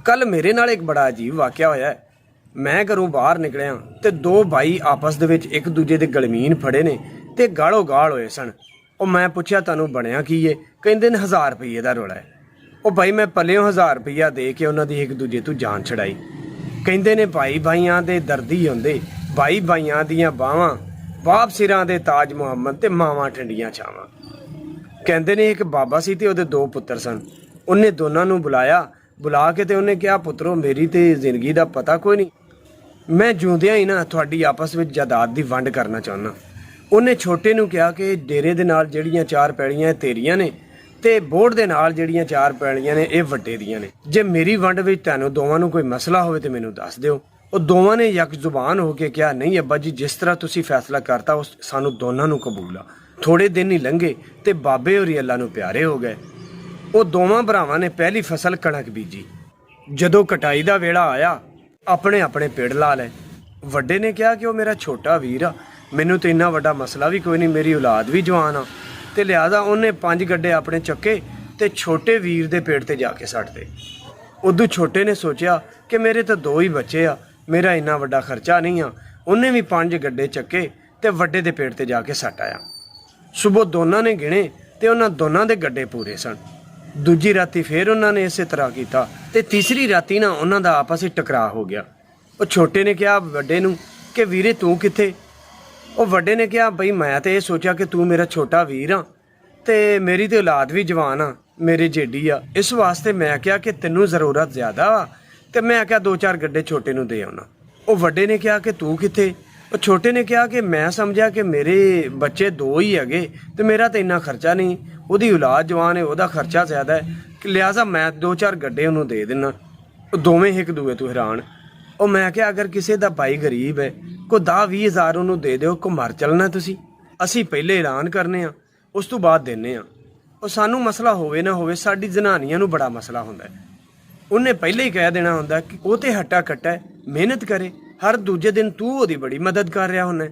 कल मेरे नाल एक बड़ा अजीब वाकया होया है। मैं घरों बाहर निकलिया ते दो भाई आपस दे विच एक दूजे दे गलमीन फड़े ने ते गालो गाल होए सन। ਉਹ मैं पुछया तुहानूं बनया की है? कहंदे ने 1000 रुपये दा रौला है। ਉਹ भाई मैं पल्लियों 1000 रुपया दे के उन्हां दी एक दूजे तों जान छड़ाई। कहंदे ने भाई भाइयां दे दर्दी हुंदे, भाई भाइयां दियां बावां, बाप सिरां दे ताज मुहम्मद ते मावां ठंडियां छावां। कहंदे ने एक बाबा सी ते ओहदे 2 पुत्तर सन। उन्हें दोनों नूं बुला के ते उन्हें कहा पुत्रो मेरी ते जिंदगी दा पता कोई नहीं, मैं जिउंदियां ही ना तुहाडी आपस विच जायदाद दी वंड करना चाहुंदा। उन्हें छोटे नूं कहा कि डेरे दे नाल ਜਿਹੜੀਆਂ 4 ਪੈਲੀਆਂ तेरियां ने ते बोर्ड दे नाल ਜਿਹੜੀਆਂ 4 ਪੈਲੀਆਂ ने ਇਹ ਵੱਡੇ ਦੀਆਂ ਨੇ। जे मेरी वंड विच ਤੁਹਾਨੂੰ ਦੋਵਾਂ ਨੂੰ ਕੋਈ मसला ਹੋਵੇ ਤੇ ਮੈਨੂੰ ਦੱਸ ਦਿਓ। ਉਹ ਦੋਵਾਂ ਨੇ ਯਕ ਜ਼ੁਬਾਨ ਹੋ ਕੇ ਕਿਹਾ ਨਹੀਂ ਅੱਬਾ ਜੀ ਜਿਸ ਤਰ੍ਹਾਂ ਤੁਸੀਂ ਫੈਸਲਾ ਕਰਤਾ ਉਸ ਸਾਨੂੰ ਦੋਨਾਂ ਨੂੰ ਕਬੂਲ ਆ। ਥੋੜੇ ਦਿਨ ਹੀ ਲੰਘੇ ਤੇ ਬਾਬੇ ਹੋਰੀ ਅੱਲਾ ਨੂੰ ਪਿਆਰੇ ਹੋ ਗਏ। ਉਹ ਦੋਵਾਂ ਭਰਾਵਾਂ ਨੇ ਪਹਿਲੀ ਫਸਲ ਕਣਕ ਬੀਜੀ। ਜਦੋਂ ਕਟਾਈ ਦਾ ਵੇਲਾ ਆਇਆ ਆਪਣੇ ਆਪਣੇ ਪੇੜ ਲਾ ਲਏ। ਵੱਡੇ ਨੇ ਕਿਹਾ ਕਿ ਉਹ ਮੇਰਾ ਛੋਟਾ ਵੀਰ ਆ, ਮੈਨੂੰ ਤੇ ਇੰਨਾ ਵੱਡਾ ਮਸਲਾ ਵੀ ਕੋਈ ਨਹੀਂ, ਮੇਰੀ ਔਲਾਦ ਵੀ ਜਵਾਨ ਆ ਤੇ ਲਿਹਾਜ਼ਾ ਉਹਨੇ 5 ਗੱਡੇ ਆਪਣੇ ਚੱਕੇ ਤੇ ਛੋਟੇ ਵੀਰ ਦੇ ਪੇੜ ਤੇ ਜਾ ਕੇ ਸੱਟਦੇ। ਉਦੋਂ ਛੋਟੇ ਨੇ ਸੋਚਿਆ ਕਿ ਮੇਰੇ ਤਾਂ 2 ਹੀ ਬੱਚੇ ਆ, ਮੇਰਾ ਇੰਨਾ ਵੱਡਾ ਖਰਚਾ ਨਹੀਂ ਆ। ਉਹਨੇ ਵੀ 5 ਗੱਡੇ ਚੱਕੇ ਤੇ ਵੱਡੇ ਦੇ ਪੇੜ ਤੇ ਜਾ ਕੇ ਸੱਟ ਆਇਆ। ਸੁਬਹ ਦੋਨਾਂ ਨੇ ਗਿਣੇ ਤੇ ਉਹਨਾਂ ਦੋਨਾਂ ਦੇ ਗੱਡੇ ਪੂਰੇ ਸਨ। ਦੂਜੀ ਰਾਤੀ ਫੇਰ ਉਹਨਾਂ ਨੇ ਇਸੇ ਤਰ੍ਹਾਂ ਕੀਤਾ ਤੇ ਤੀਸਰੀ ਰਾਤੀ ਨਾ ਉਹਨਾਂ ਦਾ ਆਪਸ ਵਿੱਚ ਟਕਰਾਅ ਹੋ ਗਿਆ। ਉਹ ਛੋਟੇ ਨੇ ਕਿਹਾ ਵੱਡੇ ਨੂੰ ਕਿ ਵੀਰੇ ਤੂੰ ਕਿੱਥੇ? ਉਹ ਵੱਡੇ ਨੇ ਕਿਹਾ ਬਈ ਮੈਂ ਤੇ ਇਹ ਸੋਚਿਆ ਕਿ ਤੂੰ ਮੇਰਾ ਛੋਟਾ ਵੀਰ ਆ ਤੇ ਮੇਰੀ ਤੇ ਔਲਾਦ ਵੀ ਜਵਾਨ ਆ, ਮੇਰੇ ਜੇਡੀ ਆ, ਇਸ ਵਾਸਤੇ ਮੈਂ ਕਿਹਾ ਕਿ ਤੈਨੂੰ ਜ਼ਰੂਰਤ ਜ਼ਿਆਦਾ ਵਾ ਤੇ ਮੈਂ ਕਿਹਾ 2-4 ਗੱਡੇ ਛੋਟੇ ਨੂੰ ਦੇ ਆਉਣਾ। ਉਹ ਵੱਡੇ ਨੇ ਕਿਹਾ ਕਿ ਤੂੰ ਕਿੱਥੇ? ਉਹ ਛੋਟੇ ਨੇ ਕਿਹਾ ਕਿ ਮੈਂ ਸਮਝਿਆ ਕਿ ਮੇਰੇ ਬੱਚੇ 2 ਹੀ ਹੈਗੇ ਤੇ ਮੇਰਾ ਤਾਂ ਇੰਨਾ ਖਰਚਾ ਨਹੀਂ, ਉਹਦੀ ਔਲਾਦ ਜਵਾਨ ਹੈ, ਉਹਦਾ ਖਰਚਾ ਜ਼ਿਆਦਾ ਹੈ, ਲਿਹਾਜ਼ਾ ਮੈਂ 2-4 ਗੱਡੇ ਉਹਨੂੰ ਦੇ ਦਿੰਦਾ। ਉਹ ਦੋਵੇਂ ਇੱਕ ਦੂਏ ਤੋਂ ਹੈਰਾਨ। ਉਹ ਮੈਂ ਕਿਹਾ ਅਗਰ ਕਿਸੇ ਦਾ ਭਾਈ ਗਰੀਬ ਹੈ ਕੋਈ 10-20 ਹਜ਼ਾਰ ਉਹਨੂੰ ਦੇ ਦਿਓ, ਕੋ ਮਰ ਚੱਲਣਾ ਤੁਸੀਂ? ਅਸੀਂ ਪਹਿਲੇ ਐਲਾਨ ਕਰਨੇ ਆ ਉਸ ਤੋਂ ਬਾਅਦ ਦਿੰਨੇ ਆ। ਉਹ ਸਾਨੂੰ ਮਸਲਾ ਹੋਵੇ ਨਾ ਹੋਵੇ ਸਾਡੀ ਜ਼ਨਾਨੀਆਂ ਨੂੰ ਬੜਾ ਮਸਲਾ ਹੁੰਦਾ। ਉਹਨੇ ਪਹਿਲੇ ਹੀ ਕਹਿ ਦੇਣਾ ਹੁੰਦਾ ਕਿ ਉਹ ਤੇ ਹੱਟਾ ਕੱਟਾ ਮਿਹਨਤ ਕਰੇ, ਹਰ ਦੂਜੇ ਦਿਨ ਤੂੰ ਉਹਦੀ ਬੜੀ ਮਦਦ ਕਰ ਰਿਹਾ ਹੁੰਦਾ।